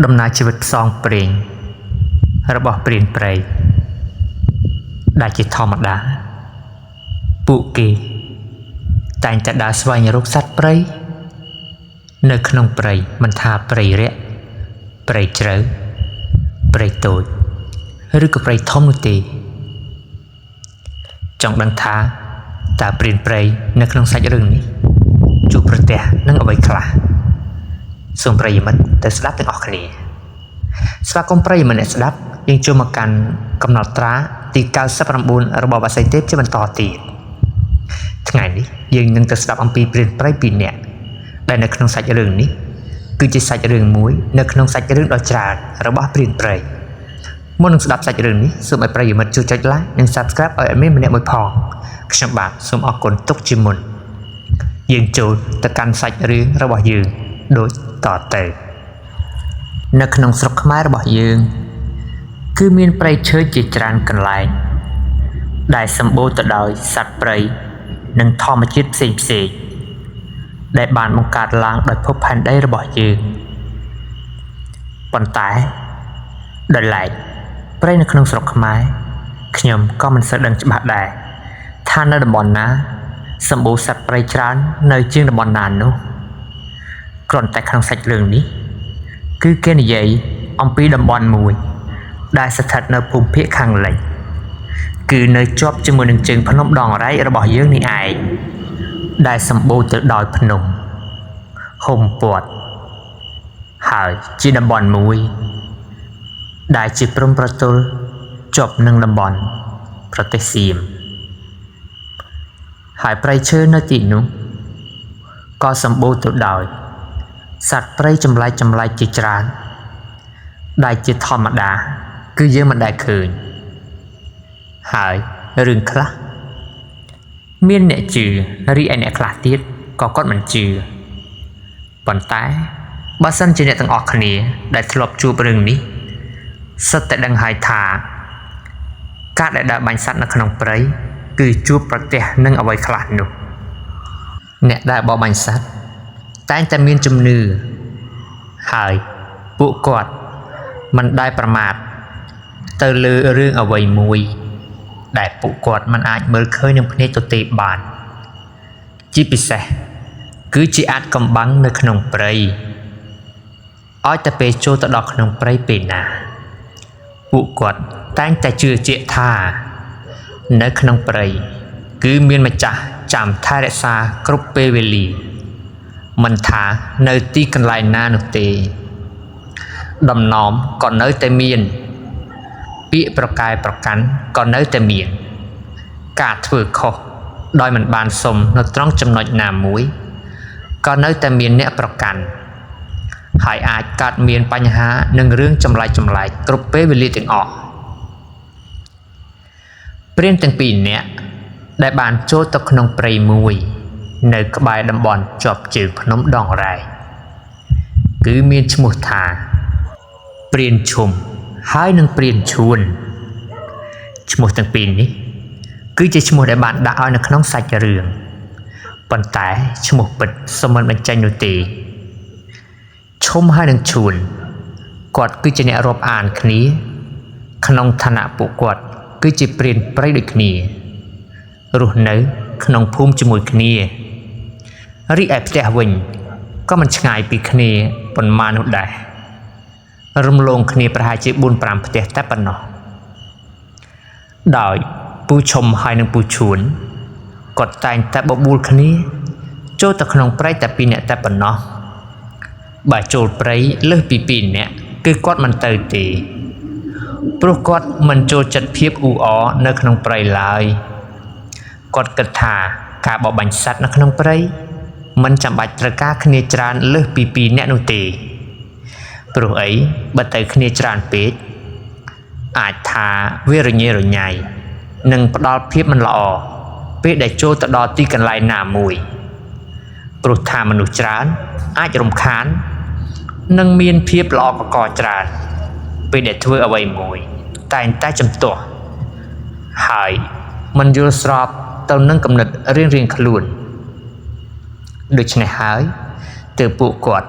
ដំណើរជីវិតផ្សងព្រេងរបស់ព្រានព្រៃដែលជាធម្មតាពួកគេតែងតែដើរស្វែងរកសត្វព្រៃនៅក្នុងព្រៃមិនថាព្រៃរាក់ព្រៃជ្រៅព្រៃតូចឬក៏ព្រៃធំនោះទេចង់ដឹងថាតើព្រានព្រៃនៅក្នុងសាច់រឿងនេះជួបប្រទះនឹងអ្វីខ្លះសូមប្រិយមិត្តទៅស្ដាប់ទាំងអស់គ្នាស្វាគមន៍ប្រិយមិត្តអ្នកស្ដាប់យើងចូលមកកាន់កំណត់ត្រាទី99របស់អាស័យទេពជាបន្តទៀតថ្ងៃនេះយើងនឹងទៅស្ដាប់អំពីព្រានព្រៃ2នាក់ដែលនៅក្នុងសាច់រឿងនេះគឺជាសាច់រឿងមួយនៅក្នុងសាច់រឿងដ៏ច្រើនរបស់ព្រានព្រៃមុននឹងស្ដាប់សាច់រឿងនេះសូមឲ្យប្រិយមិត្តជួយចុច like និង subscribe ឲ្យadmin ម្នាក់មួយផងខ្ញុំបាទសូមអរគុណទុកជាមុនយើងចូលទៅកាន់សាច់រឿងរបស់យើងដូចតទៅនៅក្នុងស្រុកខ្មែររបស់យើងគឺមានព្រៃឈើជាច្រើនកន្លែងដែលសម្បូរទៅដោយសត្វព្រៃនិងធម្មជាតិផ្សេងៗដែលបានបង្កើតឡើងដោយភពផែនដីរបស់យើងប៉ុន្តែដោយឡែកព្រៃនៅក្នុងស្រុកខ្មែរខ្ញុំក៏មិនសូវដឹងច្បាស់ដែរថានៅតំបន់ណាសម្បូរសត្វព្រៃច្រើននៅជាងតំបន់ណានោះគ្រាន់តែក្នុងសាច់រឿងនេះគឺគេនិយាយអំពីតំបន់មួយដែលស្ថិតនៅភូមិភាគខាងលិចគឺនៅជាប់ជាមួយនឹងជើងភ្នំដងរែករបស់យើងនេះឯងដែលសម្បូរទៅដោយភ្នំហុំព័ទ្ធហើយជាតំបន់មួយដែលជាព្រំប្រទល់ជាប់នឹងតំបន់ប្រទេសសៀមហើយព្រៃឈើនៅទីនោះក៏សម្បូរទៅដោយសត្វព្រៃចម្លែកជាច្រើនដែលជាធម្មតាគឺយើងមិនដែលឃើញហើយរឿងខ្លះមានអ្នកជឿរីឯអ្នកខ្លះទៀតក៏គាត់មិនជឿប៉ុន្តែបើសិនជាអ្នកទាំងអស់គ្នាដែលធ្លាប់ជួបរឿងនេះសិតតែដឹងហើយថាការដែលដើរបាញ់សត្វនៅក្នុងព្រៃគឺជួបប្រទះនឹងអ្វីខ្លះនោះអ្នកដែលបរបាញ់សត្វតែងតែមានជំនឿហើយពួកគាត់មិនដែលប្រមាថទៅលើរឿងអ្វីមួយដែលពួកគាត់មិនអាចមើលឃើញនឹងភ្នែកទទេបានជាពិសេសគឺជាអាចកំបាំងនៅក្នុងព្រៃឲ្យតែពេលចូលទៅដល់ក្នុងព្រៃពេលណាពួកគាត់តែងតែជឿជាក់ថានៅក្នុងព្រៃគឺមានម្ចាស់ចាំថែរក្សាគ្រប់ពេលវេលាមិនថានៅទីកន្លែងណានោះទេដំណំក៏នៅតែមានពាក្យប្រកែប្រកាន់ក៏នៅតែមានការធ្វើខុសដោយមិនបានសុំនៅត្រង់ចំណុចណាមួយក៏នៅតែមានអ្នកប្រកាន់ហើយអាចកើតមានបញ្ហានឹងរឿងចម្លែកគ្រប់ពេលវេលាទាំងអស់ព្រានទាំងពីរនាក់ដែលបានចូលទៅក្នុងព្រៃមួយនៅក្បែរតំបន់ជាប់ជើងភ្នំដងរែកគឺមានឈ្មោះថាព្រានឈុំហើយនិងព្រានឈួនឈ្មោះទាំងពីរនេះគឺជាឈ្មោះដែលបានដាក់ឲ្យនៅក្នុងសាច់រឿងប៉ុន្តែឈ្មោះពិតសូមមិនបញ្ចេញនោះទេឈុំហើយនិងឈួនគាត់គឺជាអ្នករាប់អានគ្នាក្នុងឋានៈពួកគាត់គឺជាព្រានព្រៃដូចគ្នារស់នៅក្នុងភូមិជាមួយគ្នារីឯផ្ទះវិញក៏មិនឆ្ងាយពីគ្នាប៉ុន្មាននោះដែររំលងគ្នាប្រហែលជា 4-5 ផ្ទះតែប៉ុណ្ណោះដោយពូឈុំហើយនិងពូឈួនគាត់តែងតែបបួលគ្នាចូលទៅក្នុងព្រៃតែ2នាក់តែប៉ុណ្ណោះបើចូលព្រៃលើសពី2នាក់គឺគាត់មិនទៅទេព្រោះគាត់មិនចូលចិត្តភាពអ៊ូអរនៅក្នុងព្រៃឡើយគាត់គិតថាការបរបាញ់សត្វនៅក្នុងព្រៃមិនចាំបាច់ត្រូវការគ្នាច្រើនលើសពី2នាក់នោះទេព្រោះអីបើទៅគ្នាច្រើនពេកអាចថាវារញ៉េរញ៉ៃនិងផ្ដល់ភាពមិនល្អពេលដែលចូលទៅដល់ទីកន្លែងណាមួយព្រោះថាមនុស្សច្រើនអាចរំខាននិងមានភាពល្អកកច្រើនពេលដែលធ្វើអ្វីមួយតែងតែចំទាស់ហើយមិនយល់ស្របទៅនឹងគំនិតរៀងខ្លួនដូច្នេះហើយទើបពួកគាត់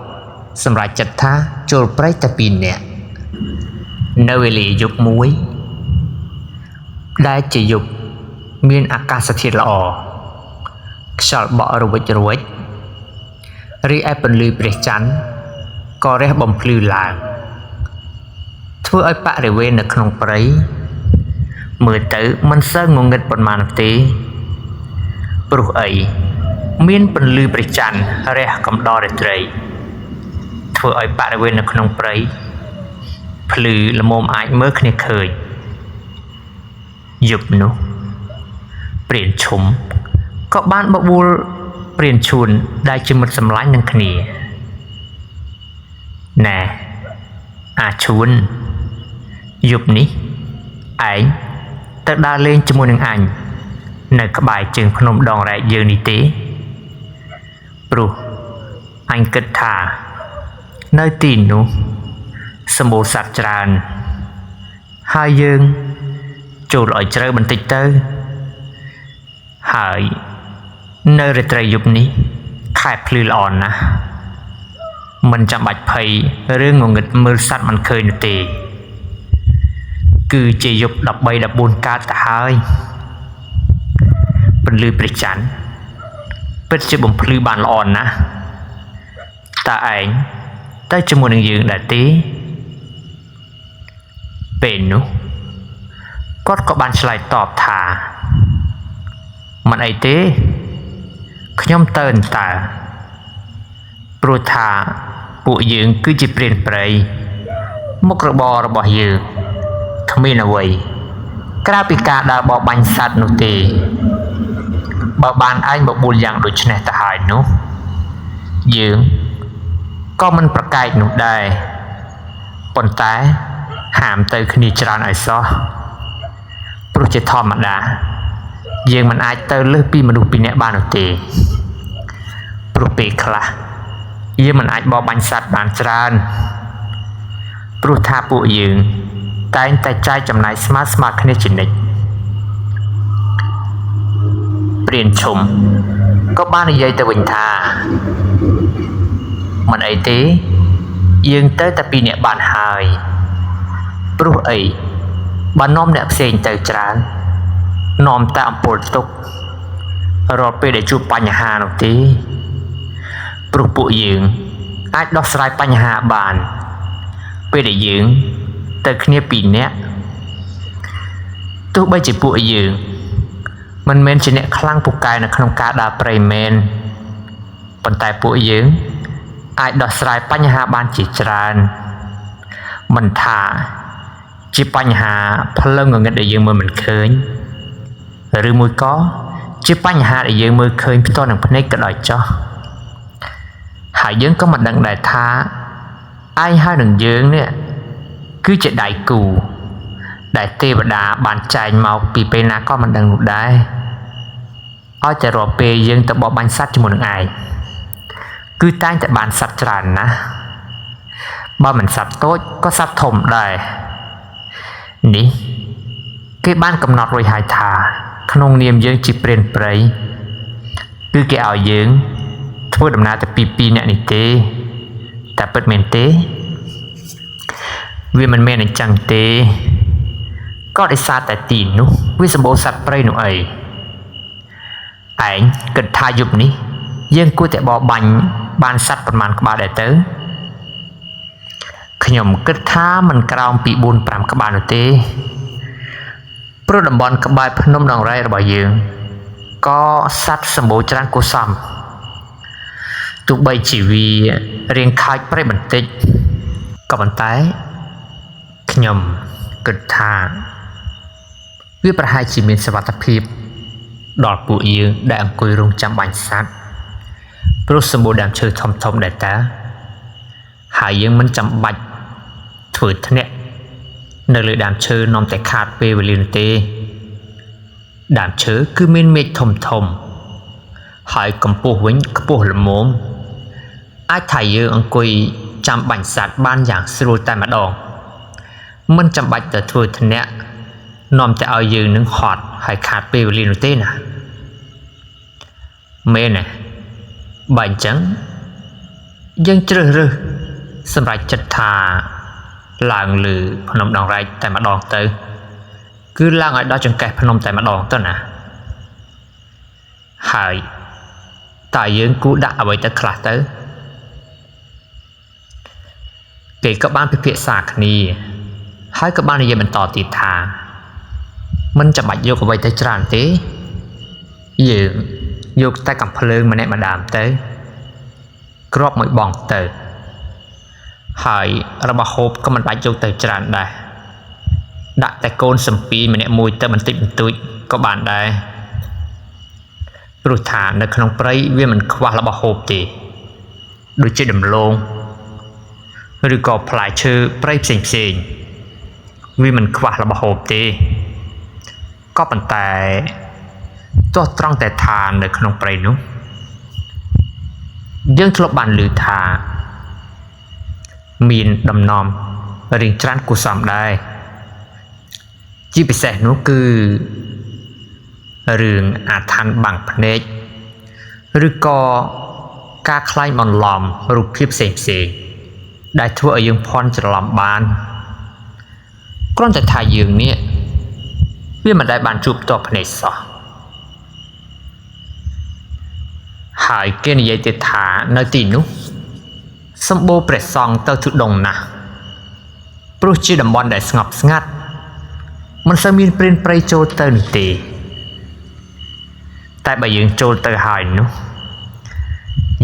សម្រាប់ចិត្តថាចូលព្រៃតែពីរនាក់នៅវេលាយប់មួយដែលជាយប់មានអាកាសធាតុល្អខ្យល់បក់រវិចរវិចរីឯពន្លឺព្រះច័ន្ទក៏រះបំភ្លឺឡើងធ្វើឲ្យបរិវេណនៅក្នុងព្រៃមើលទៅមិនសូវងងឹតប៉ុន្មានទេព្រោះអីមានពន្លឺព្រះច័ន្ទរះកំដររាត្រីធ្វើឲ្យបរិវេណនៅក្នុងព្រៃភ្លឺល្មមអាចមើលគ្នាឃើញយប់នោះព្រានឈុំក៏បានបបួលព្រានឈួនដែលជាមិត្តសម្លាញ់នឹងគ្នាណែអាឈួនយប់នេះឯងទៅដើរលេងជាមួយនឹងអញនៅក្បែរជើងភ្នំដងរែកយើងនេះទេព្រោះអញគិតថានៅទីនោះសម្បូរសត្វច្រើនហើយយើងចូលឲ្យជ្រៅបន្តិចទៅហើយនៅរាត្រីយប់នេះខែភ្លឺល្អណាស់មិនចាំបាច់ភ័យរឿងងងឹតមើលសត្វមិនឃើញនោះទេគឺជាយប់13 14កើតទៅហើយពន្លឺព្រះច័ន្ទពិតជាបំភ្លឺបានល្អណាស់តើឯងទៅជាមួយនឹងយើងដែរទេពេលនោះគាត់ក៏បានឆ្លើយតបថាមិនអីទេខ្ញុំទៅអន្តើព្រោះថាពួកយើងគឺជាព្រានព្រៃមុខរបររបស់យើងគ្មានអ្វីក្រៅពីការដើរបរបាញ់សត្វនោះទេបើបានឯងបបួលយ៉ាងដូចនេះទៅហើយនោះយើងក៏មិនប្រកែកនោះដែរប៉ុន្តែហាមទៅគ្នាច្រើនឲ្យសោះព្រោះជាធម្មតាយើងមិនអាចទៅលើសពីមនុស្សពីរនាក់បាននោះទេព្រោះពេលខ្លះយើងមិនអាចបរបាញ់សត្វបានច្រើនព្រោះថាពួកយើងតែងតែចាយចំណាយស្មើគ្នាជានិច្ចព្រានឈុំក៏បាននិយាយទៅវិញថាមិនអីទេយើងទៅតែពីរនាក់បានហើយព្រោះអីបើនាំអ្នកផ្សេងទៅច្រើននាំតែអំពើទុករាល់ពេលដែលជួបបញ្ហានោះទេព្រោះពួកយើងអាចដោះស្រាយបញ្ហាបានពេលដែលយើងទៅគ្នាពីរនាក់ទោះបីជាពួកយើងមិនមែនជាអ្នកខ្លាំងពូកែនៅក្នុងការដើរព្រៃមែនប៉ុន្តែពួកយើងអាចដោះស្រាយបញ្ហាបានជាច្រើនមិនថាជាបញ្ហាផ្លូវងងឹតដែលយើងមើលមិនឃើញឬមួយក៏ជាបញ្ហាដែលយើងមើលឃើញផ្ទាល់នឹងភ្នែកក៏ដោយចុះហើយយើងក៏មិនដឹងដែរថាឯងហើយនឹងយើងនេះគឺជាដៃគូដែលទេវតាបានចែងមកពីពេលណាក៏មិនដឹងនោះដែរឲ្យតែរាល់ពេលយើងទៅបបបាញ់សត្វជាមួយនឹងឯងគឺតែងតែបានសត្វច្រើនណាស់បើមិនសត្វតូចក៏សត្វធំដែរនេះគេបានកំណត់រួចហើយថាក្នុងនាមយើងជាព្រានព្រៃគឺគេឲ្យយើងធ្វើដំណើរទៅពីរនាក់នេះទេតែពិតមែនទេវាមិនមែនអញ្ចឹងទេក៏ដោយសារតែទីនោះវាសម្បូរសត្វព្រៃនោះអីឯងគិតថាយប់នេះយើងគួរតែបរបាញ់បានសត្វប្រមាណក្បាលដែរទៅខ្ញុំគិតថាមិនក្រោមពី 4-5 ក្បាលនោះទេព្រោះតំបន់ក្បែរភ្នំដងរែករបស់យើងក៏សត្វសម្បូរច្រើនគួរសមទោះបីជាវារៀងខើចព្រៃបន្តិចក៏ប៉ុន្តែខ្ញុំគិតថាវាប្រហែលជាមានសុវត្ថិភាពដល់ពួកយើងដែលអង្គុយរងចាំបាញ់សត្វព្រោះសម្បូរដើមឈើធំៗដែរតើហើយយើងមិនចាំបាច់ធ្វើធ្នាក់នៅលើដើមឈើនាំតែខាតពេលវេលានោះទេដើមឈើគឺមានមែកធំហើយកម្ពស់វិញខ្ពស់ល្មមអាចថាយើងអង្គុយចាំបាញ់សត្វបានយ៉ាងស្រួលតែម្ដងមិនចាំបាច់ទៅធ្វើធ្នាក់នាំតែឲ្យយើងនឹងហត់ហើយខាតពេលវេលានោះទេណាមែនទេបើអញ្ចឹងយើងជ្រើសរើស សម្រាប់ចិត្តថាឡើងលើភ្នំដងរែកតែម្ដងទៅគឺឡើងឲ្យដល់ចង្កេះភ្នំតែម្ដងទៅណាហើយតើយើងគូដាក់អ្វីទៅខ្លះទៅគេក៏បានពិភាក្សាគ្នាហើយក៏បាននិយាយបន្តទៀតថាមិនចាំបាច់យកអ្វីទៅច្រើនទេយើងយកតែកំភ្លើងម្នាក់ម្ដាមទៅគ្រាប់មួយបងទៅហើយរបស់ហូបក៏មិនបាច់យកទៅច្រើនដែរដាក់តែកូនសំពីម្នាក់មួយទៅបន្តិចបន្តួចក៏បានដែរព្រោះថានៅក្នុងព្រៃវាមិនខ្វះរបស់ហូបទេដូចជាដំឡូងឬក៏ផ្លែឈើព្រៃផ្សេងវាមិនខ្វះរបស់ហូបទេក៏ប៉ុន្តែទោះត្រង់តែថានៅក្នុងព្រៃនោះយើងធ្លាប់បានឮថាមានដំណំរៀងច្រើនគួរសមដែរជាពិសេសនោះគឺរឿងអាថ័ន្តបាំងភ្នែកឬក៏ការខ្លែងបន្លំរូបភាពផ្សេងដែលធ្វើឲ្យយើងភ័ន្តច្រឡំបានគ្រាន់តែថាយើងនេះវាមិនដែលបានជួបផ្ទាល់ភ្នែកសោះហើយគេនិយាយទៀតថានៅទីនោះសម្បូរព្រះសង្ឃទៅទុដងណាស់ព្រោះជាតំបន់ដែលស្ងប់ស្ងាត់មិនសូវមានព្រានព្រៃចូលទៅនោះទេតែបើយើងចូលទៅហើយនោះ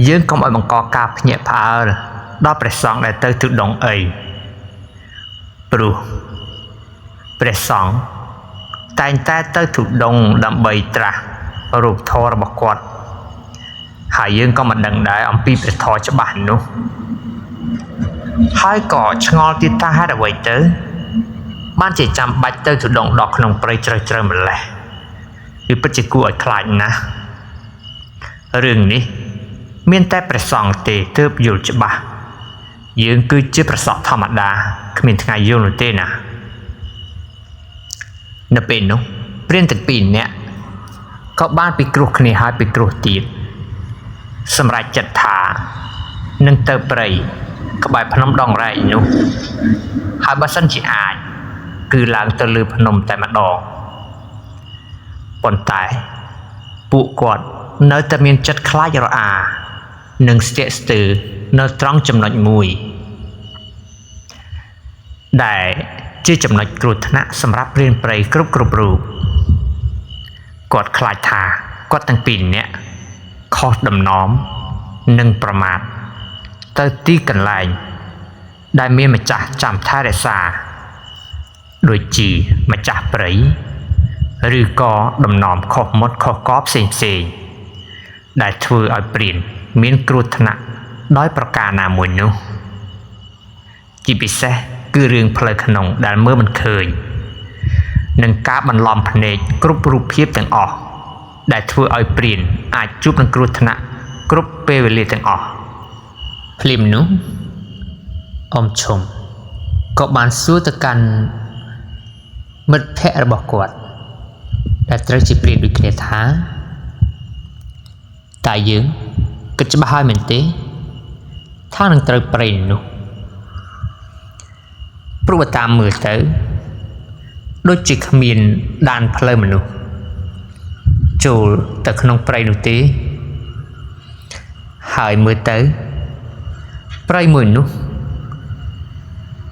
យើងកុំឲ្យបង្កការភ្ញាក់ផ្អើលដល់ព្រះសង្ឃដែលទៅទុដងអីព្រោះព្រះសង្ឃតែងតែទៅទុដងដើម្បីត្រាស់រូបធម៌របស់គាត់ហើយយើងក៏មិនដឹងដែរអំពីព្រះធម៌ច្បាស់នោះហើយក៏ឆ្ងល់ទៀតថាហេតុអ្វីទៅបានជាចាំបាច់ទៅទុដងដល់ក្នុងព្រៃជ្រៅម្លេះវាពិតជាគួរឲ្យខ្លាចណាស់រឿងនេះមានតែព្រះសង្ឃទេទើបយល់ច្បាស់យើងគឺជាប្រសក់ធម្មតាគ្មានថ្ងៃយល់នោះទេណានៅពេលនោះព្រានទាំងពីរនាក់ក៏បានពិគ្រោះគ្នាហើយពិគ្រោះទៀតសម្រាប់ចិត្តថានឹងទៅព្រៃក្បែរភ្នំដងរែកនោះហើយបើសិនជាអាចគឺឡើងទៅលើភ្នំតែម្ដងប៉ុន្តែពួកគាត់នៅតែមានចិត្តខ្លាចរអានិងស្ទាក់ស្ទើរនៅត្រង់ចំណុចមួយដែលជាចំណុចគ្រោះថ្នាក់សម្រាប់ព្រានព្រៃគ្រប់រូបគាត់ខ្លាចថាគាត់ទាំងពីរនាក់ខុសដំណំនិងប្រមាថទៅទីកន្លែងដែលមានម្ចាស់ចាំថែរក្សាដូចជាម្ចាស់ព្រៃឬក៏ដំណំខុសមុតខុសកផ្សេងដែលធ្វើឲ្យព្រានមានគ្រោះថ្នាក់ដោយប្រការណាមួយនោះជាពិសេសគឺរឿងផ្លូវក្នុងដែលមើលមិនឃើញនិងការបន្លំភ្នែកគ្រប់រូបភាពទាំងអស់ដែលធ្វើឲ្យព្រានអាចជួបនឹងគ្រោះថ្នាក់គ្រប់ពេលវេលាទាំងអស់ភ្លាមនោះអ៊ំឈុំក៏បានសួរទៅកាន់មិត្តភក្តិរបស់គាត់ដែលត្រូវជាព្រានដូចគ្នាថាតើយើងគិតច្បាស់ហើយមែនទេថានឹងត្រូវព្រៃនោះព្រោះតាមមើលទៅដូចជាគ្មានដានផ្លូវមនុស្សចូលទៅក្នុងព្រៃនោះទេហើយមើលទៅព្រៃមួយនោះ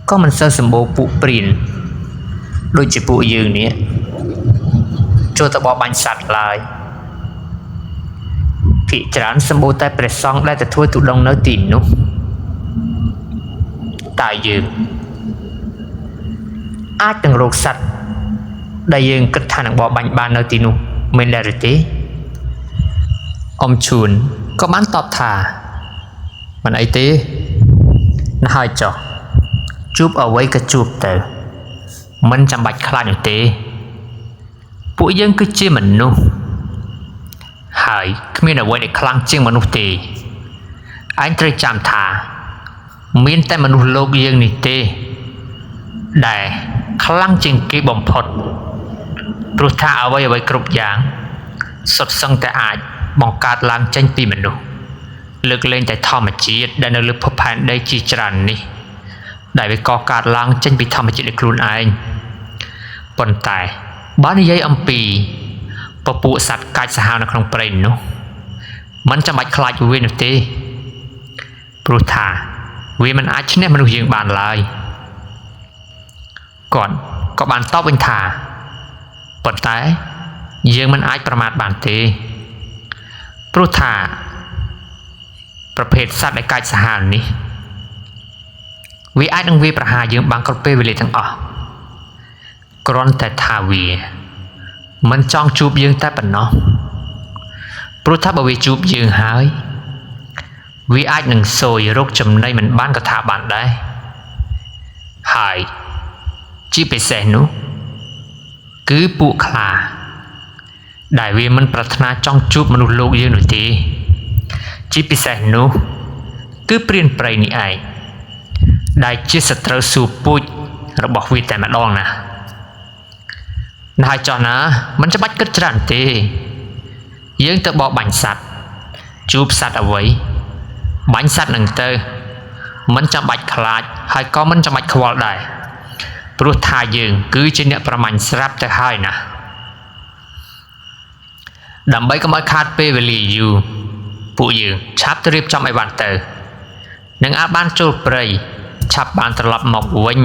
ក៏មិនសូវសម្បូរពួកព្រានដូចជាពួកយើងនេះចូលទៅបរបាញ់សត្វឡើយភាគច្រើនសម្បូរតែព្រះសង្ឃដែលទៅធ្វើទុដងនៅទីនោះតើយើងអាចនឹងរកសត្វដែលយើងគិតថានឹងបរបាញ់បាននៅទីនោះមែនដែរឬទេអ៊ំឈួនក៏បានតបថាមិនអីទេណាហើយចុះជួបអ្វីក៏ជួបទៅមិនចាំបាច់ខ្លាចនោះទេពួកយើងគឺជាមនុស្សហើយគ្មានអ្វីដែលខ្លាំងជាងមនុស្សទេឯងត្រូវចាំថាមានតែមនុស្សលោកយើងនេះទេដែលខ្លាំងជាងគេបំផុតព្រោះថាអ្វីគ្រប់យ៉ាងសុទ្ធសឹងតែអាចបង្កើតឡើងចេញពីមនុស្ស លើកលែងតែធម្មជាតិដែលនៅលើភពផែនដីជាច្រើននេះដែលវាកកើតឡើងចេញពីធម្មជាតិដោយខ្លួនឯងប៉ុន្តែបើនិយាយអំពីពពួកសត្វកាច់សាហាវនៅក្នុងព្រៃនោះมันចាំបាច់ខ្លាចវានោះទេព្រោះថាវាមិនអាចឈ្នះមនុស្សយើងបានឡើយគាត់ក៏បានតបវិញថាប៉ុន្តែយើងមិនអាចប្រមាថបានទេព្រោះថាប្រភេទសត្វដែលកាច់សាហាវនេះវាអាចនឹងវាប្រហារយើងបានគ្រប់ពេលវេលាទាំងអស់គ្រាន់តែថាវាមិនចង់ជួបយើងតែប៉ុណ្ណោះព្រោះថាបើវាជួបយើងហើយវាអាចនឹងសួយរកចំណីមិនបានក៏ថាបានដែរហើយជាពិសេសនោះគឺពួកខ្លាដែលវាមិនប្រាថ្នាចង់ជួបមនុស្សលោកយើងនោះទេជាពិសេសនោះគឺព្រានព្រៃនេះឯងដែលជាសត្រូវសួរពូជរបស់វាតែម្ដងណាហើយចោះណាមិនចាំបាច់គិតច្រើនទេយើងទៅបបបាញ់សត្វជួបសត្វអ្វីបាញ់សត្វនឹងទៅមិនចាំបាច់ខ្លាចហើយក៏មិនចាំបាច់ខ្វល់ដែរព្រោះថាយើងគឺជាអ្នកប្រមាញ់ស្រាប់ទៅហើយណាដើម្បីកុំឲ្យខាតពេលវេលាយូរពួកយើងឆាប់ទៅរៀបចំអីវ៉ាន់ទៅនឹងអាចបានចូលព្រៃឆាប់បានត្រឡប់មកវិញ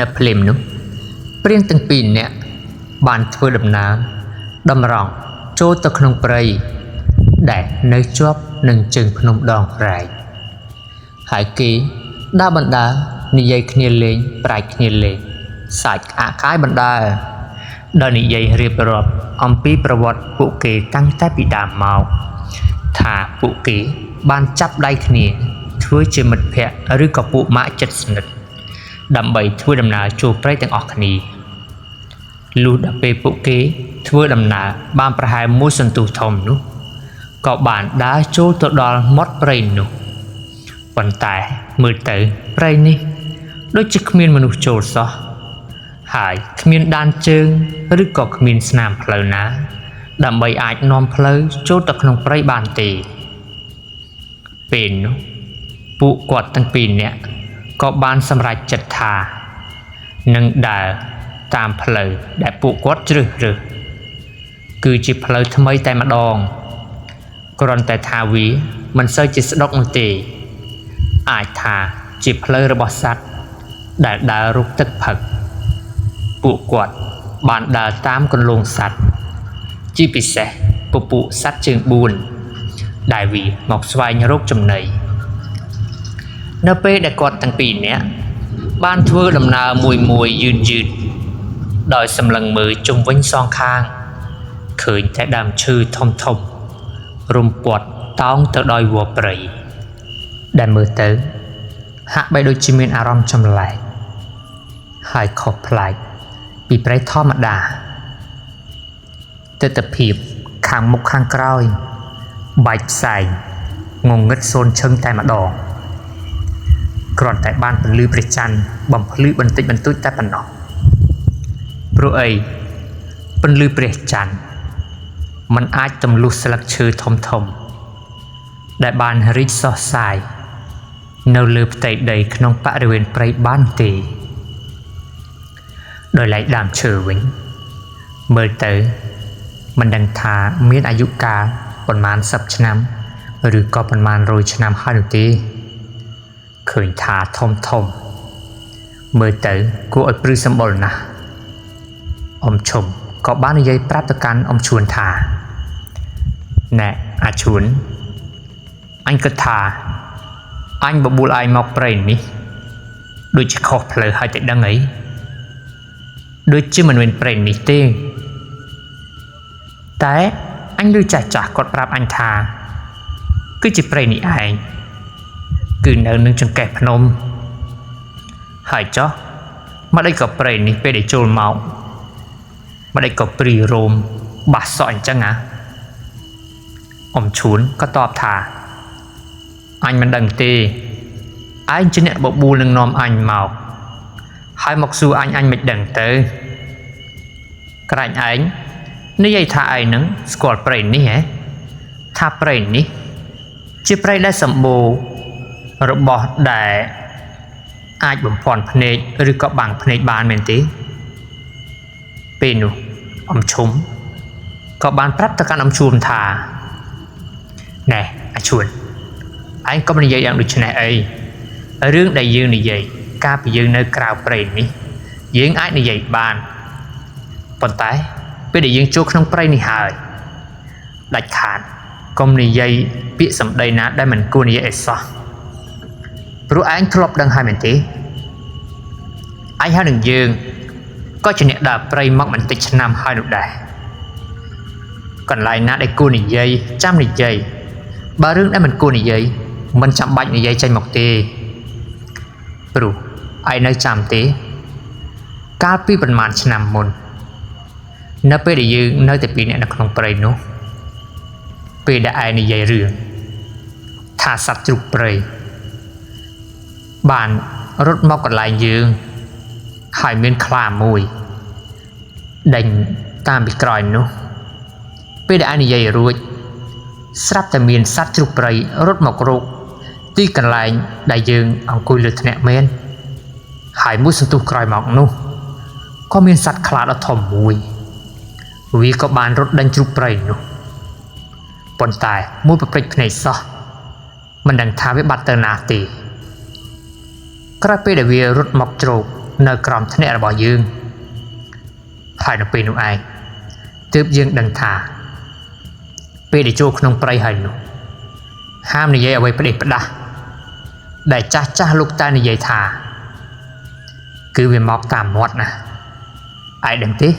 នៅភ្លាមនោះព្រានទាំងពីរនាក់បានធ្វើដំណើរតម្រង់ចូលទៅក្នុងព្រៃដែលនៅជាប់នឹងជើងភ្នំដងព្រែកហើយគេដើរបណ្ដើរនិយាយគ្នាលេងប្រាជ្ញគ្នាលេងសាច់អាកាយបណ្ដើរដោយនិយាយរៀបរាប់អំពីប្រវត្តិពួកគេតាំងតែពីដើមមកថាពួកគេបានចាប់ដៃគ្នាធ្វើជាមិត្តភក្តិឬក៏ពួកម៉ាក់ចិត្តស្និទ្ធដើម្បីធ្វើដំណើរចូលព្រៃទាំងអស់គ្នាលុះដល់ពេលពួកគេធ្វើដំណើរបានប្រហែលមួយសន្ទុះធំនោះក៏បានដើរចូលទៅដល់មាត់ព្រៃនោះប៉ុន្តែមើលទៅព្រៃនេះដូចជាគ្មានមនុស្សចូលសោះហើយគ្មានដានជើងឬក៏គ្មានស្នាមផ្លូវណាដើម្បីអាចនាំផ្លូវចូលទៅក្នុងព្រៃបានទេពេលនោះពួកគាត់ទាំងពីរនាក់ក៏បានសម្រេចចិត្តថានឹងដើរតាមផ្លូវដែលពួកគាត់ជ្រើសរើសគឺជាផ្លូវថ្មីតែម្ដងគ្រាន់តែថាវាមិនសូវជាស្ដុកនោះទេអាចថាជាផ្លូវរបស់សត្វដែលដើររកទឹកផឹកពួកគាត់បានដើរតាមគន្លងសត្វជាពិសេសពពួកសត្វជើង4ដែលវាមកស្វែងរកចំណីនៅពេលដែលគាត់ទាំងពីរនាក់បានធ្វើដំណើរមួយយឺតដោយសម្លឹងមើលជុំវិញសងខាងឃើញតែដើមឈើធំរុំព័ទ្ធតោងទៅដោយវល្លិព្រៃដែលមើលទៅហាក់បីដូចជាមានអារម្មណ៍ចម្លែកហើយខុសប្លែកពីព្រៃធម្មតាទិដ្ឋភាពខាងមុខខាងក្រោយបែកផ្សែងងងឹតសូនឈឹងតែម្ដងគ្រាន់តែបានពន្លឺព្រះច័ន្ទបំភ្លឺបន្តិចបន្តួចតែប៉ុណ្ណោះព្រោះអីពន្លឺព្រះច័ន្ទมันអាចទម្លុះស្លឹកឈើធំដែលបានរីកសុះសាយនៅលើផ្ទៃដីក្នុងបរិវេណព្រៃបានទេដោយឡែកដើមឈើវិញមើលទៅមិនដឹងថាមានអាយុកាលប៉ុន្មាន10ឆ្នាំឬក៏ប៉ុន្មាន100ឆ្នាំហើយនោះទេឃើញថាធំមើលទៅគួរឲ្យព្រឺសម្បុរណាស់អ៊ំឈុំក៏បាននិយាយប្រាប់ទៅកាន់អ៊ំឈួនថាណែអាឈួនអញគិតថាអញបបួលឯងមកព្រៃនេះដូចជាខុសផ្លូវហើយតែដឹងអីដូចជាមិនមែនព្រៃនេះទេតែអញឮចាស់គាត់ប្រាប់អញថាគឺជាព្រៃនេះឯងគឺនៅនឹងចង្កេះភ្នំហើយចុះមកដេចក៏ព្រៃនេះពេលដែលចូលមកមកដេចក៏ព្រីរោមបាសសក់អញ្ចឹងអ៊ំឈួនក៏តបថា anh mình đừng tê anh chỉ nè bộ bu lưng nòm anh màu hai mọc xu anh mình đừng tới cái anh nếu vậy thà ai nứng squat brain ní hả thà brain ní chỉ brain đã sầm bù rồi bỏ để ai bấm phòn phê rồi có bằng phê bàn mình tí pinu ông chúng có bàn prát tất cả ông chuồn thà nè anh chuồn anh có bao giờ đang được chuyện này ấy ở rương đại dương này vậy ca bị dương nơi cào brain ní dương ai này vậy bàn còn tái bây giờ dương chốt trong brain này hời đạch khán công này dây bị sầm đầy nát đây mình cô này vậy sao rồi anh thọp đang hai mình tí anh hai đường dương có chuyện này đạp brain mắc mình tích năm hai độ đài còn lại nát đây cô này dây trăm này dây ba rương đây mình cô này dây mình chạm bạch này dây tranh mọc tê rồi ai nơi chạm tí cá pi bình màn năm môn nó bây giờ dương nơi tập bị này nó không brain nữa bây giờ ai này dây rương thả sạch chụp brain bạn rốt móc còn lại dương hải miên khla mùi đành tam bị còi nó bây giờ anh dây ruột sắp tại miền sát chụp bầy rốt mọc rụt tuy còn lại đại dương ông cùi lượt nẹt men hải mũi sân tu còi mọc nó có miền sát khla đã thòm mùi vì có bàn rốt đành chụp bầy nó bọn tài mũi bậc bạch này sao mình đang thả với bát tơ nà tì các bé đại việt rút mọc trộn nơi còng thế này là bỏ dương phải nó pin ai tiếp dương đằng thả bé để cho không pray hành ham này dây ở đây phải đa để cha lúc ta này dây thả cứ về mọc tạm mót nè ai đừng tí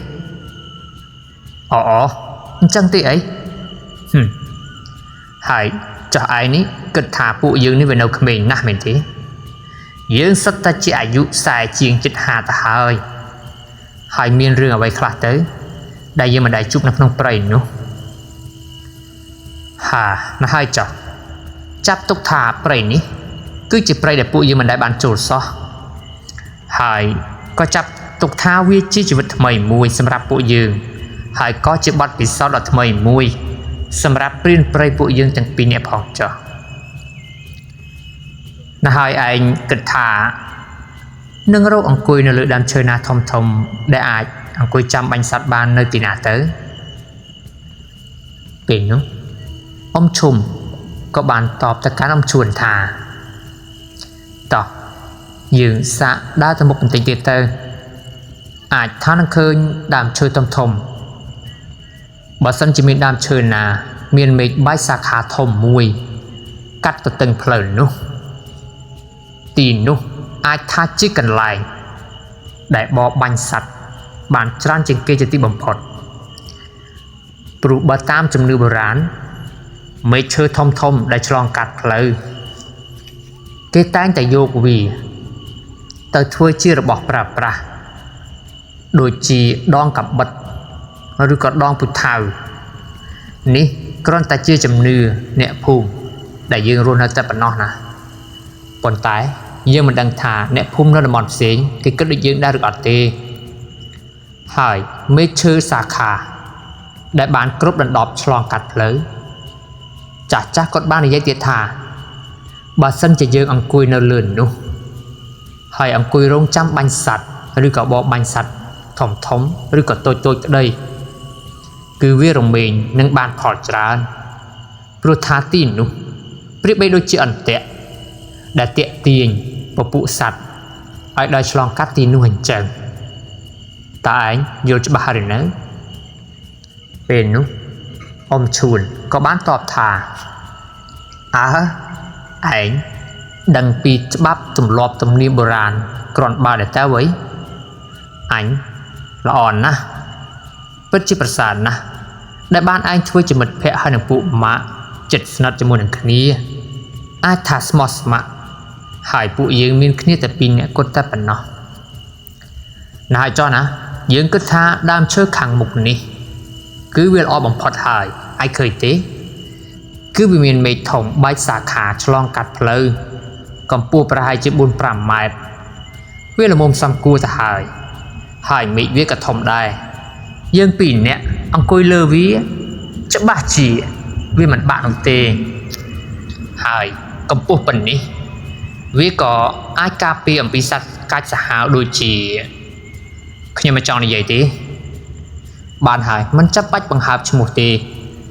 chẳng tí ấy hãy cho ai ní cực thả phụ dương ní về nấu mình nè mình tí dương sắp ta chỉอายุ xài chiên chích hà ta hơi hai miền rừng ở đây khá tới đây giờ mà đại chụp nó không phải nữa hà nó hai chọc chắp tục thả phải ní cứ chỉ phải để phụ dương mình đại bàn chủ so hai có chắp tục thả vi chỉ vật mày mùi xem ra phụ dương hai có chỉ bắt bị sao là mày mùi xem ra pin phải phụ dương chẳng pin nẹp hỏng cho nó hai anh kịch thả nâng râu ông cùi nó lựa đam chơi na thông thông để ai ông cùi chăm bánh sát ban nơi tì nà tới biển nó ông chùm có bàn tọp tất cả ông chuồn thả tọp dường xạ đa từ một bình tĩnh tiệt tơ ai thá năng khơi đam chơi thông thông bà sân chỉ mình đam chơi nà miền mịch bái sạc hạ thông mùi cắt từ từng phần nó tin nu ai tha chỉ cần lại để bỏ bánh sạch bản tràn trên cây cho tí bầm phật brụ bà tam trong nữ bờ rán mấy chơi thông thông để cho lòng cắt lời cái tán tại vô của vì tờ thua chia được bỏ pra đôi chỉ đong cặp bật rồi còn đong bụt thảo ní con ta chia chấm nư nẹ phùm để dương luôn hơi tập nó nè còn tái dương mình đang thả nẹ phùm nó là mòn xính cái kết định dương đã được ở tê hỏi mấy chư xà khả để bán cướp đàn đọp cho lòng cắt lớn chả chắc con ba này dây tiệt thả bà sân chỉ dương ông cùi nơ lườn nu hỏi ông cùi rong trăm bánh sạch rồi có bỏ bánh sạch thòng thống rồi có tôi ở đây cứ viết rồng mình nâng bàn khỏi tràn rồi thả tin nu biết bây đôi chị ẩn tệ đã tiện tiền và phụ sạch ai đây cho lòng cắt tin nu hình chẳng ta anh vô cho bà rồi nữa bên nu ông chuồn có bán tọp thả anh đăng pi bắp tùm lọp tùm niêm bờ ràn còn bà để ta với anh là ổn na bất chiประสานนะได้บ้านanhช่วยจะมัดแพะให้หนังปุมะจิตสนัดจมูกหนังคณีไอ้ทัสมอสมะหายปุยืงมีนคณีแต่ปีเนี่ยก็แต่ปันเนาะนายจ้อนะยืงก็ท่าดามเชื่อขังมุกนี้คือเวลาบังพอดหายไอ้เคยเตะ cứ bị miền mây thòng bay xà khả chlong cắt phơi còn pua pra hai chữ buôn pram mệt viết là mồm xăm cua ta hài mị viết cả thòng đài dương pin nè ông coi lơ ví chắc bà chỉ vì mặt bạn ông tê hài còn pua bẩn đi viết có ai cà phê ông bị sạch cách xã hào đôi chỉ khi mà chọn như vậy tí bạn hài mình chấp bách bằng hạp cho một tí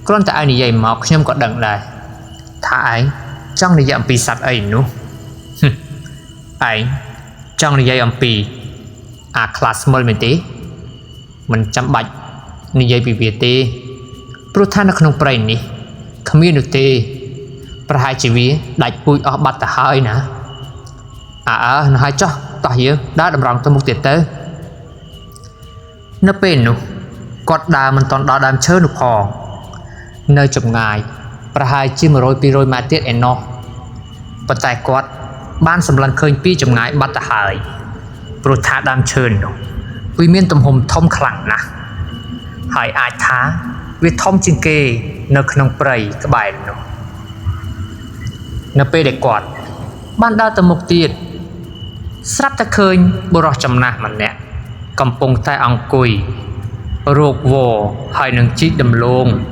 con tại ai như vậy mà không có đằng này thả ấy trong này dạng bị sạch ấy nữa ấy trong này dạng bị class mol mình tí mình chăm bạch như vậy bị việt tí pro than nó không phải nè community pra hai chỉ vì đại bụi ở bắt ta hơi nè nó hai cho tao hiểu đã đầm rong tôi một tiệt tới nó bên nữa cọt đà mình toàn đào đàm chơi được hò nơi chụp ngài pra hai chi mà rồi pi rồi mà tiết en no bật tài quạt ban sầm lần khơi pi chụp ngài bắt ta hơi pro tha đàm chơi nữa vì miền tầm hồng thông khẳng nè hỏi ai thá vì thông chừng kê nơi không prey cái bài nữa nó pe để quạt ban đào tầm một tiệt sắp ta khơi bồ rò chầm nè mình nè cầm pung tay ông cùi rụt vồ hai nâng chiếc đầm lông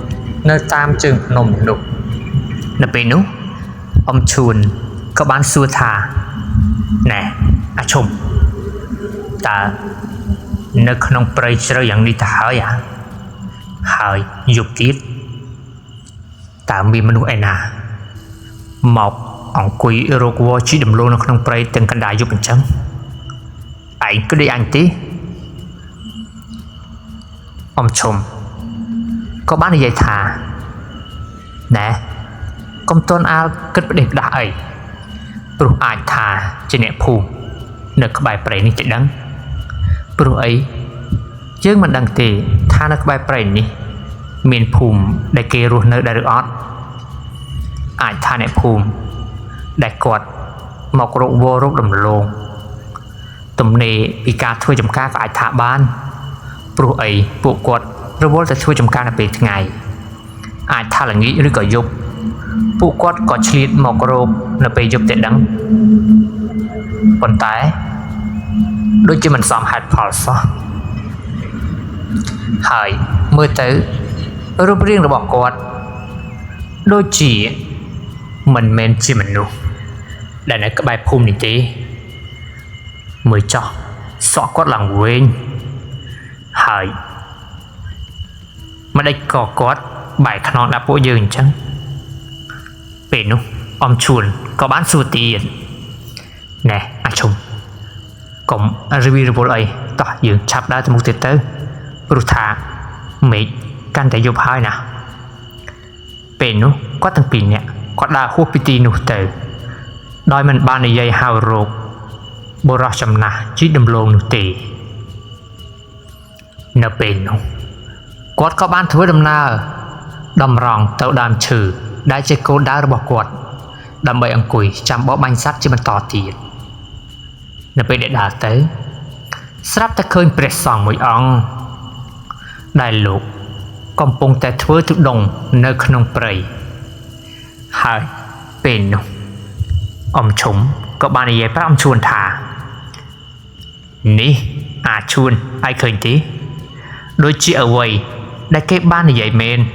nơi tam chừng nồng nục nè bên nút ông chuồn có bán xua thà nè chùng ta nơi không prey chơi dạng đi ta hỏi dục tiết ta mi manu ena một ông quỳ rô của chỉ đầm lô nó không prey từng căn đại giúp mình chấm anh cứ đi ăn tí ông chồng có bán gì thà nè công tôn ao kết bất định đã ấy bro ai thà trên nệm phù nợ các bài prey này chạy đắng bro ấy chứ mình đăng tì tha nợ các bài prey này miền phùm đại kê ruột nơi đại được ót ai tha nệm phùm đại quạt một rụng vô rút đầm lông tụm này bị cá thuê chấm cá phải thả ban pro ấy bộ quạt rồi vôจะช่วยจำการในปีไงอาจท่าหลังนี้หรือก็ยุบผู้กดก็เฉลี่ยหมอกโรคในปียุบแต่ดังปนตายโดยที่มันซ้อมหัดพอซะหายเมื่อตื้อรูปเรียงระบบกดโดยจีmình men chi mình nu đại này các bài phun này tí mới cho xóa quát lòng quên hại mà đây có quát bài khăn đã bố dương chăng về nu ông chuồn có bán số tiền nè chồng cũng review ấy tỏ dương chắp đã từ một tiết tới bút thả mấy căn thể dục hai nào về nu có thằng pin nè có đa khu piti nụ tử đôi mình ban này dây hào rột bồ rò chầm nà chỉ đầm lông nụ tì nợ bền nụ quát có ban thua đầm na đầm ròng tàu đàm trừ đai chơi cô đá bỏ quạt đầm bậy ăn quỷ chăm bó bánh sắt chứ mình tỏ tiền nợ bền để đá tới sắp ta khơi bệt sòng mũi ong đại lục còn bông tay thua tự đồng nơi không prey haiเป็นông chúng có bạn này phải ông chuồn thả ní chuồn ai khơi tí đôi chị ở quầy đây cái ban này vậy men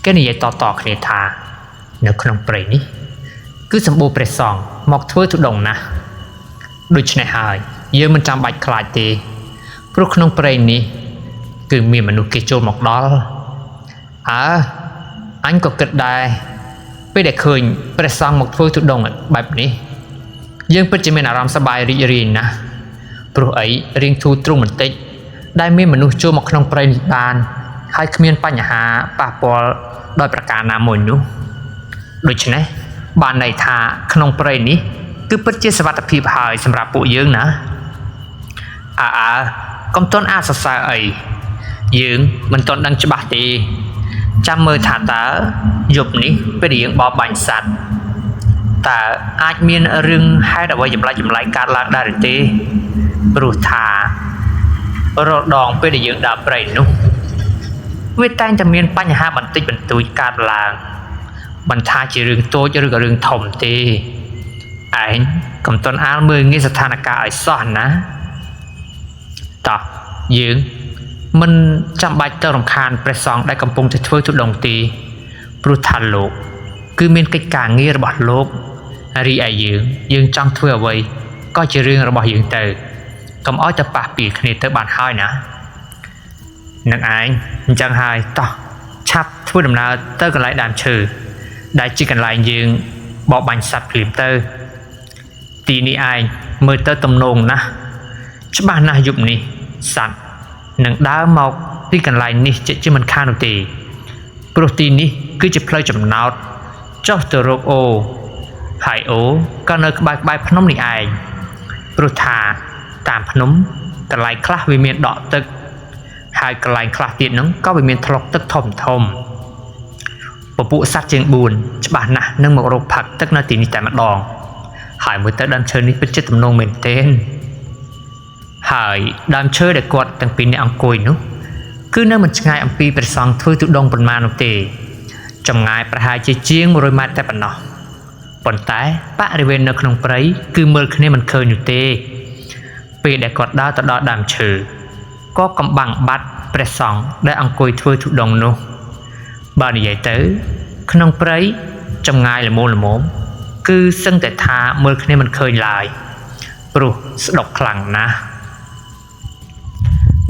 cái này vậy to này thả nếu không prey ní cứ sắm bô prey sòng mọc thưa tự động nè đôi chị này hai giờ mình trang bạch lại tí pro không prey ní cứ miền mà nụ kia trôn mọc đó anh có kết đàiไปเด็กเคยประสานหมกทั่วทุกดงแบบนี้ยังเป็นจะมีอารมณ์สบายรีนะเพราะไอ้เรียงทูตรงเหมือนติดได้มีมนุษย์โจมขนมปลายนิบานให้ขมิ้นปัญหาป่าปอลโดยประการนามนุโดยเฉพาะบ้านในท่าขนมปลายนี้คือเป็นเจ้าสวัสดิภีพายสำหรับผู้ยืงนะกำต้นสสไอยืงมันต้นดังฉบับตีจำมือถาตาหยุบนี้ไปเรียงบอบันสัตว์แต่อาจมีเรื่องให้ดาวยุ่มไล่การล้างได้หรือตีปรุธารดองไปเรียงดาบไรนุเวตันจะมีปัญหาบันติบันตุยการล้าง มันท่าจะเรื่องโตจะเรื่องถมตีไอ้กำต้นอาเมืองงี้สถานการณ์ไอ้ซ่อนนะต่อยืงมันจำใบเติมคานประสองได้กำปงจะช่วยทุดงตีปรุทันโลกคือมีกิจการงี้ระบาดโลกรีไอยืงจังทั่วไว้ก็จะเรื่องระบาดยืงเตอกำอ้อยจะปากปีคณิตเตอร์บานห้อยนะนักไอ้จังไฮต่อชับทั่วดำนาเตอร์กันไล่ดามชื่อได้จีกันไล่ยืงบอกบัญสัตว์ผิมเตอร์ตีนี้ไอ้เมื่อเตอร์ตำนงนะชบ้านนายุบนี่สัตว์หนังดาวมอกที่กันไล่นี่จะมันฆ่าหนูตีโปรตีนนี้คือจะเพลย์จำนาวเจ้าตัวโรคโอไฮโอก็เนกใบพนมนี่ไอ้โปรธาตามพนมกันไล่คลาวิเมียนดอกตึกหายกันไล่คลาเตียนน้องก็วิเมียนทะลกตึกทมปปุสัตว์เจียงบูนฉบับน่ะนึ่งหมกโรคผักตึกนาตีนี่แต่มาดองหายมือเตอร์ดันเชิญนี้เป็นเจตจำนงเหม็นเต้นหายดันเชิญเด็กกอดตั้งปีในอังกุยนุคือนั่นมันง่ายอังปีเป็นซองทั่วทุดงปนมานุตีจำง่ายประหายเจียงมรอยมาแต่ปนนอปนแต่ปะบริเวณในขนมปรายคือเมื่อคืนนี้มันเคยอยู่เตปีเด็กกอดดาวตลอดดามเชิญก็กำบังบัดเป็นซองได้อังกุยทั่วทุดงนุบ้านใหญ่เต๋อขนมปรายจำง่ายละโมคือซึ่งแต่ทาเมื่อคืนนี้มันเคยลายปลุกสดกคลังนะ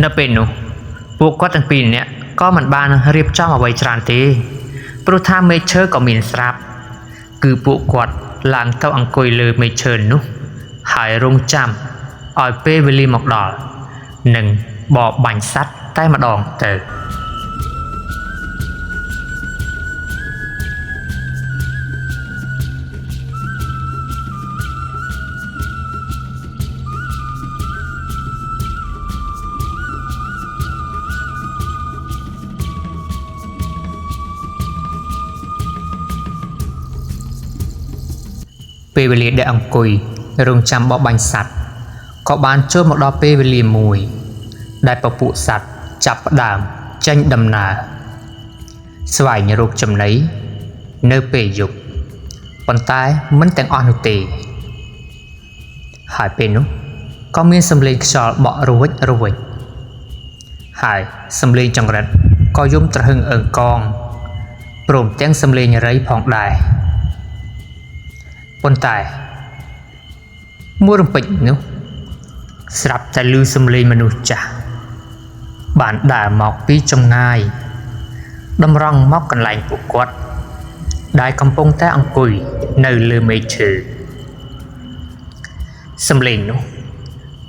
นั่นเป็นหนูพวกก็ตั้งปีนี้ก็มันบ้านเรียบจ้องเอาไว้จานตีปลุกทาเมเชอร์ก็มีนสลับคือพวกกวดหลังเต้าอังกุยเลยเมเชอร์นุหายรงจำออยเป้เวลีหมอกดอหนึ่งบอกบัญซัดใต้มาดองเต๋อเปเวลีได้อังกุยรงจำบอกบัญสัตว์ก็บานโจมดอเปเวลีมวยได้ประปุสัตว์จับดามจังดำนาสวายในรูปจำไหนเนื้อเปยยุกปนตายมันแต่งอ่อนตีหายเป็นนุก็มีสำเร็จสอบบ่รวยหายสำเร็จจังรัดก็ยุ่มตะหึงเอิงกองโปร่งแจ้งสำเร็จไรผ่องได้ปนตายมัวรำปิดนุสลับแต่ลือสำเร็จมนุษย์จ่าบานด่าหมอกปีจงง่ายดำรังมอกกันไหลปุกกวดได้กำปงแต่อังกุยในเลือเมชือสำเร็จนุ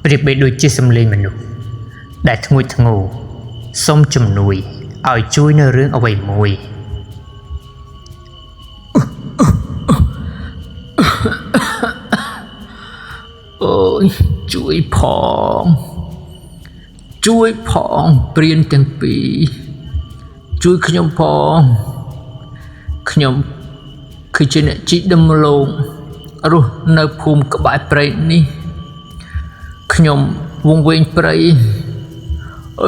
เปรียบไปด้วยจีสำเร็จมนุษย์ได้ทั้งงูทั้งงูส้มจุ่มนุยเอาช่วยในเรื่องเอาไว้มวยโอ้ยช่วยพองเปลี่ยนตั้งปีช่วยขยมพองขยมคือเจเนจิดำลงรู้ในภูมิกบายเปรย์นี่ขยมวงเวียนเปรย์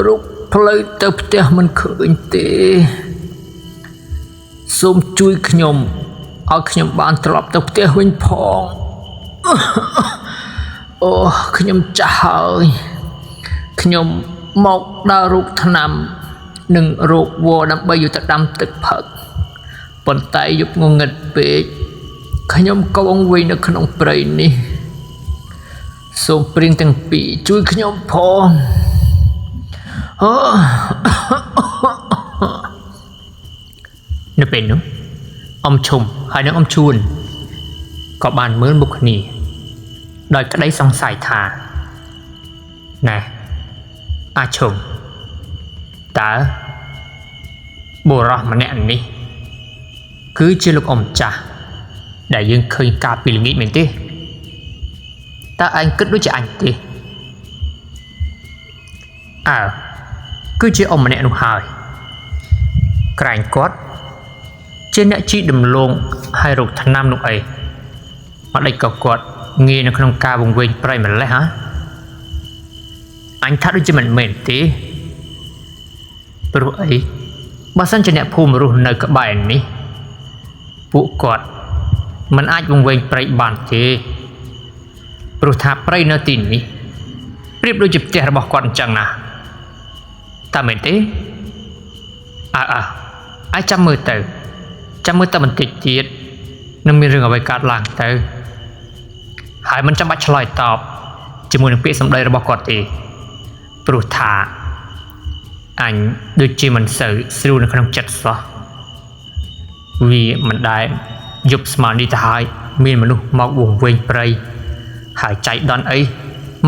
รู้เพลย์เติบเตะมันเคยเตะส้มช่วยขยมเอาขยมบานตลบเติบเตะวิ่งพองโอ้ขยมจ่ายขยมหมกดาวรุกถนำหนึ่งโรควัวดำใบอยู่แต่ดำตึกผักปนไตยุบงงเงินเปกขยมกวงวินในขนมเปรย์นี่ส่งเปลี่ยนตั้งปีช่วยขยมพองนี่เป็นนุอมชมหายนักอมชูนก็บานเหมือนบุคนีโดยก็ได้สงสัยทาน่ะอาชมตาบัวรอมันเนี่ยอันนี้คือเจลูกอมจ่าได้ยังเคยกาปีลิงิเหมือนที่ตาอันก็รู้จักอันที่คือเจอมมันเนี่ยนุ่งหายกลายกอดเจเนจีดำลงให้รูกทนำนุ่งไอมาได้กอดเงี้ยในขนมกาวงเวียนไปเหมือนไรฮะอันทัดด้วยจะมันเหม็นตีปรุไอ้บ้านสันจะเนี่ยภูมิรู้ในกระบายนี้ ពួកគាត់មិនអាចវង្វេងព្រៃបានទេព្រោះថាព្រៃនៅទីនេះប្រៀបដូចជាផ្ទះរបស់គាត់អញ្ចឹងណាតើមែនទេអាចចាំមើលទៅបន្តិចទៀតនឹងមានរឿងអ្វីកើតឡើងទៅហើយមិនចាំបាច់ឆ្លើយតបជាមួយនឹងពាក្យសម្ដីរបស់គាត់ទេព្រោះថាអញដូចជាមិនសូវស្រួលនៅក្នុងចិត្តសោះវាមិនដែលយប់ស្មើនេះទៅហើយមានមនុស្សមកវង្វេងព្រៃហើយចៃដន្យអី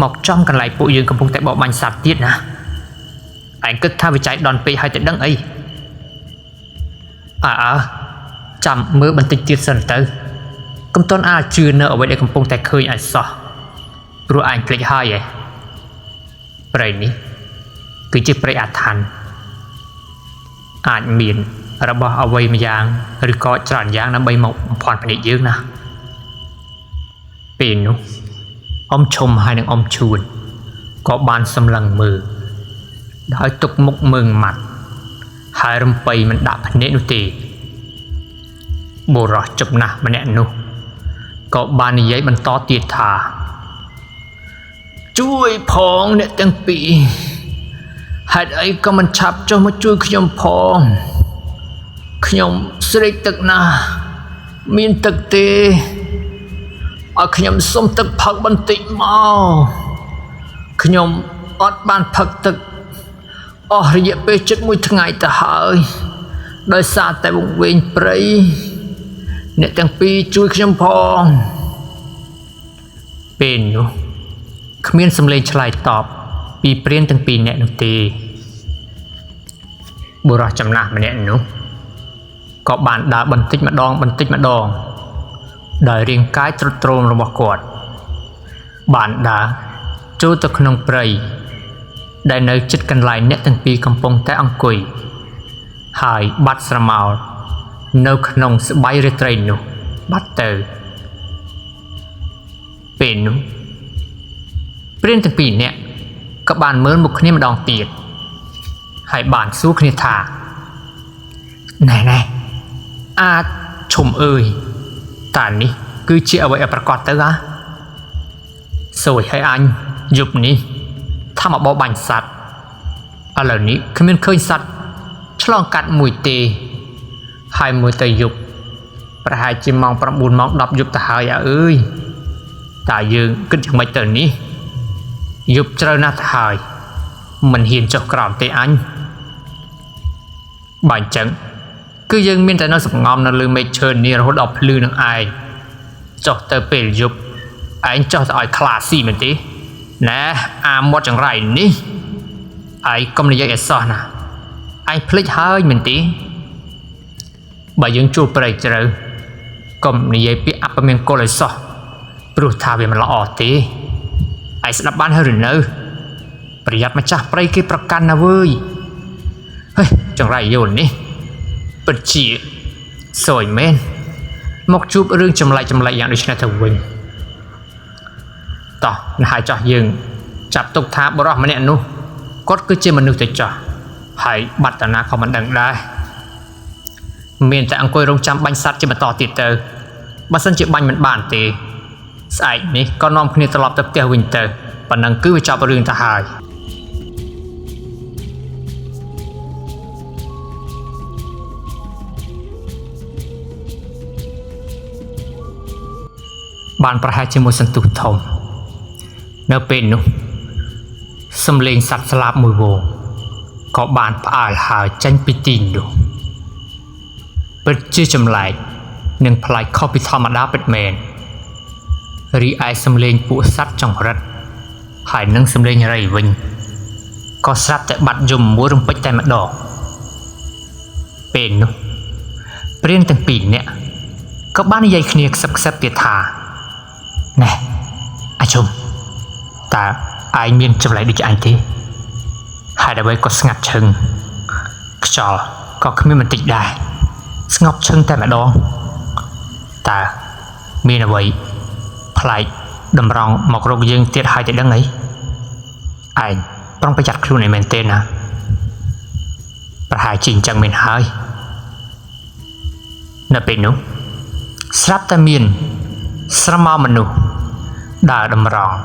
មកចំកន្លែងពួកយើងកំពុងតែបបបាញ់សត្វទៀតណាឯងគិតថាវាចៃដន្យពេកហើយតែដឹងអីចាំមើលបន្តិចទៀតសិនទៅកុំតន់អាចជឿនៅអ្វីដែលកំពុងតែឃើញឲ្យសោះព្រោះឯងភ្លេចហើយព្រៃនេះគឺជាព្រៃអាថ័ន្តអាចមានរបស់អ្វីម្យ៉ាងឬក៏ច្រើនយ៉ាងដើម្បីមកបំភាន់ភ្នែកយើងណាពេលនោះអ៊ំឈុំហើយនឹងអ៊ំឈួនក៏បានសម្លឹងមើលដោយទុកមុខមើងម៉ាត់ហើយរំពៃមិនដាក់ភ្នែកនោះទេបុរសជប់ណាស់ម្នាក់នោះក៏បាននិយាយបន្តទៀតថាជួយផងអ្នកទាំងពីរហេតុអីក៏មិនឆាប់ចុះមកជួយខ្ញុំផងខ្ញុំស្រេកទឹកណាស់មានទឹកទេឲ្យខ្ញុំសុំទឹកផឹកបន្តិចមកខ្ញុំអត់បានផឹកទឹកអស់រយៈពេលជិត1ថ្ងៃទៅហើយដោយសារតែវង្វេងព្រៃអ្នកទាំងពីរជួយខ្ញុំផងពេលនោះគ្មានសំឡេងឆ្លើយតបពីព្រានទាំងពីរនាក់នោះទេបុរសចំណាស់ម្នាក់នោះក៏បានដើរបន្តិចម្ដងដោយរាងកាយទ្រុឌទ្រោមរបស់គាត់បានដើរចូលទៅក្នុងព្រៃដែលនៅជិតកន្លែងអ្នកទាំងពីរកំពុងតែអង្គុយហើយបាត់ស្រមោលនៅក្នុងស្បៃរាត្រីនោះបាត់ទៅពេលនោះព្រានទាំងពីរនាក់ក៏បានមើលមុខគ្នាម្ដងទៀតហើយបានសួរគ្នាថាណែអាចឈុំអើយតើនេះគឺជាអ្វីឲ្យប្រកាសទៅសួយឲ្យអញយប់នេះថាមកបោបាញ់សត្វឥឡូវនេះគ្មានឃើញសត្វឆ្លងកាត់មួយទេហើយមើលទៅយប់ប្រហែលជាម៉ោង9ម៉ោង10យប់ទៅហើយអើយតើយើងគិតយ៉ាងម៉េចទៅនេះយប់ជ្រៅណាស់ទៅហើយមិនហ៊ានចុះក្រោមទេអញបើអញ្ចឹងគឺយើងមានតែនៅសង្ងំនៅលើមេឃឈើនេះរហូតដល់ភ្លឺនឹងឯងចុះទៅពេលយប់ឯងចុះទៅឲ្យខ្លាស៊ីមែនទេណែអាមាត់ចង្រៃនេះឯងកុំនិយាយឲ្យសោះណាឯងភ្លេចហើយមែនទេបើយើងជួបព្រៃជ្រៅកុំនិយាយពាក្យអពមង្គលឲ្យសោះព្រោះថាវាមិនល្អទេឯងស្ដាប់បានហើយឬនៅប្រយ័ត្នម្ចាស់ព្រៃគេប្រកាន់ណាវើយចង្រៃយល់នេះពិតជាសួយមែនមកជួបរឿងចម្លែកយ៉ាងដូចនេះទៅវិញតោះណាស់ហើយចោះយើងចាប់ទុកថាបរិះម្នាក់នោះគាត់គឺជាមនុស្សទៅចោះហើយបាត់តាណាក៏មិនដឹងដែរមានតែអង្គុយរងចាំបាញ់សត្វជាបន្តទៀតទៅបើសិនជាបាញ់មិនបានទេស្អែកនេះក៏នាំគ្នាត្រឡប់ទៅផ្ទះវិញទៅប៉ុណ្ណឹងគឺវាចប់រឿងទៅហើយបានប្រហែលជាមួយសន្ទុះធំនៅពេលនោះសំឡេងសត្វស្លាបមួយវងក៏បានផ្អើលហើយចេញពីទីនោះពិតជាចម្លែកនិងប្លែកខុសពីធម្មតាពិតមែនរីឯសំឡេងពួកសត្វចង្រិតហើយនឹងសំឡេងរៃវិញក៏ស្រាប់តែបាត់យំមួយរំពេចតែម្ដងពេលនោះព្រានទាំងពីរនាក់ក៏បាននិយាយគ្នាខ្សឹបទៀតថាណែអាជុំតើឯងមានចម្លែកដូចអញទេហើយដើម្បីក៏ស្ងាត់ឈឹងខ្យល់ក៏គ្មានបន្តិចដែរស្ងប់ឈឹងតែម្ដងតើមានអ្វីប្លែកតម្រង់មករកយើងទៀតហើយតែដឹងអីឯងប្រុងប្រយ័ត្នខ្លួនឯងមែនទេណាប្រហែលជាអញ្ចឹងមែនហើយនៅពេលនោះ ស្រាប់តែមានស្រមោលមនុស្សដើរតម្រង់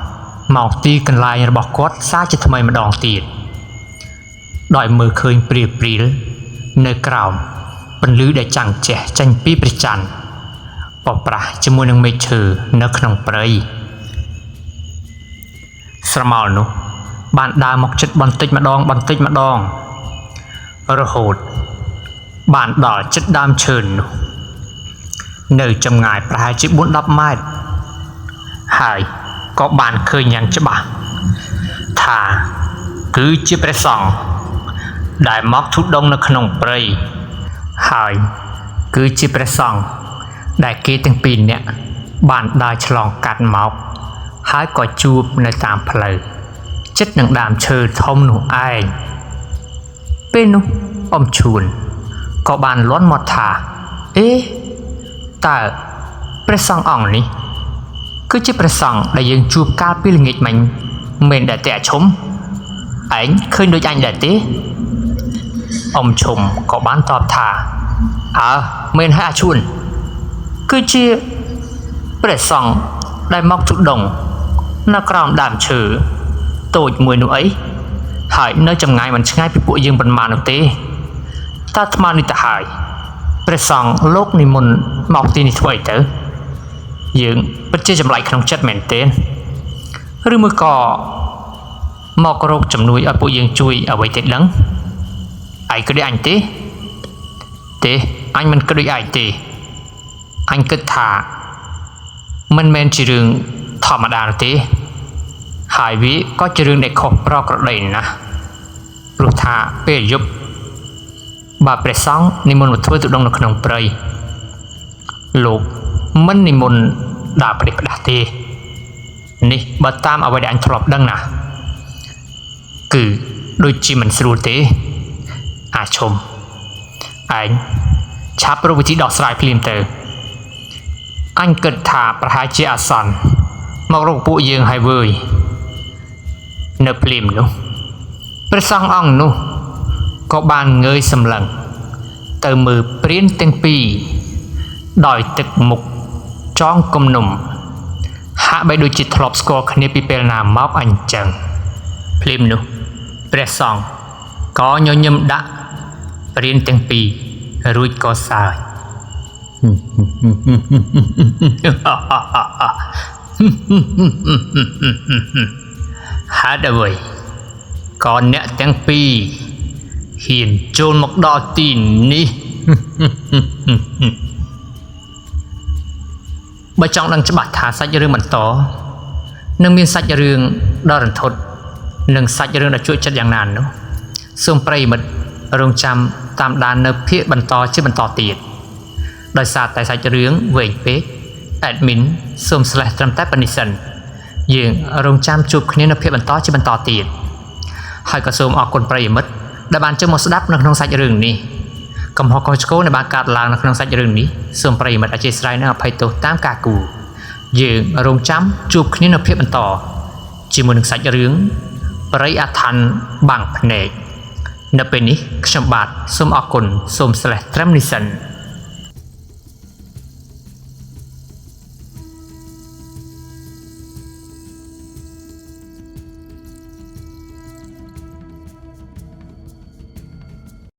មកទីកន្លែងរបស់គាត់សារជាថ្មីម្ដងទៀតដោយមើលឃើញព្រាព្រីលនៅក្រោមពន្លឺដែលចាំងជះចេញពីព្រះច័ន្ទបប្រាស់ជាមួយនឹងមេឃឈើនៅក្នុងព្រៃស្រមោលនោះបានដើរមកជិតបន្តិចម្ដងរហូតបានដល់ជិតដើមឈើនោះនៅចម្ងាយប្រហែលជា 4-10 ម៉ែត្រហើយក៏បានឃើញយ៉ាងច្បាស់ថាគឺជាព្រះសង្ឃដែលមកធុដងនៅក្នុងព្រៃហើយគឺជាព្រះសង្ឃដែលគេទាំងពីរនាក់បានដើរឆ្លងកាត់មកហើយក៏ជួបនៅតាមផ្លូវជិតនឹងដើមឈើធំនោះឯងពេលនោះអ៊ំឈួនក៏បានលាន់មាត់ថាអេតើព្រះសង្ឃអង្គនេះគឺជាព្រះសង្ឃដែលយើងជួបកាលពីល្ងាចមិញមែនដែរទេអាឈុំឯងឃើញដូចអញដែរទេអ៊ំឈុំក៏បានតបថាមែនហើយអាឈួនគឺជាព្រះសង្ឃដែលមកទុដងនៅក្រោមដើមឈើតូចមួយនោះអីហើយនៅចម្ងាយមិនឆ្ងាយពីពួកយើងប៉ុន្មាននោះទេតើអាត្មានេះទៅហើយព្រះសង្ឃលោកនិមន្តមកទីនេះធ្វើអីទៅយើងពិតជាចម្លែកក្នុងចិត្តមែនទេឬមួយក៏មករកជំនួយឲ្យពួកយើងជួយអ្វីទេដឹងឯងគិតដូចអញទេអញមិនគិតដូចឯងទេអញគិតថាមិនមែនជារឿងធម្មតាទេហើយវាក៏ជារឿងដែលខុសប្រក្រតីណាស់ព្រោះថាពេលយប់បើព្រះសង្ឃនិមន្តមកធ្វើទុដងនៅក្នុងព្រៃលោកមិននិមន្តដើរផ្ដេសផ្ដាស់ទេនេះបើតាមអ្វីដែលអញធ្លាប់ដឹងណាគឺដូចជាមិនស្រួលទេអាឈុំឯងឆាប់រកវិធីដោះស្រាយភ្លាមទៅអញគិតថាប្រហែលជាអាសន្នមករកពួកយើងហើយវើយនៅភ្លាមនោះព្រះសង្ឃអង្គនោះក៏បានងើយសម្លឹងទៅមើលព្រានទាំងពីរដោយទឹកមុខចងគំនុំហាក់បីដូចជាធ្លាប់ស្គាល់គ្នាពីពេលណាមកអញ្ចឹងភ្លាមនោះព្រះសង្ឃក៏ញញឹមដាក់ព្រានទាំងពីររួចក៏សើចហេតុអ្វីក៏អ្នកទាំងពីរហ៊ានចូលមកដល់ទីនេះបើចង់ដឹងច្បាស់ថាសាច់រឿងបន្តនឹងមានសាច់រឿងដ៏រន្ធត់និងសាច់រឿងដ៏ជក់ចិត្តយ៉ាងណានោះសូមប្រិយមិត្តរងចាំតាមដាននៅភាគបន្តជាបន្តទៀតដោយសារតែសាច់រឿងវែងពេក admin សូមស្លេះត្រឹមតែប៉ុណ្្នេះសិនយើងរងចាំជួបគ្នានៅភាគបន្តជាបន្តទៀតហើយក៏សូមអរគុណប្រិយមិត្តដែលបានចូលមកស្ដាប់នៅក្នុងសាច់រឿងនេះកំហុសខុសឆ្គងដែលបានកើតឡើងនៅក្នុងសាច់រឿងនេះសូមប្រិយមិត្តអធិស្ឋាននិងអភ័យទោសតាមការគូយើងរងចាំជួបគ្នានៅភាគបន្តជាមួយនឹងសាច់រឿងព្រៃអាថ័ន្តបាំងភ្នែកនៅពេលនេះខ្ញុំបាទសូមអរគុណសូមស្លេះត្រឹមនេះសិន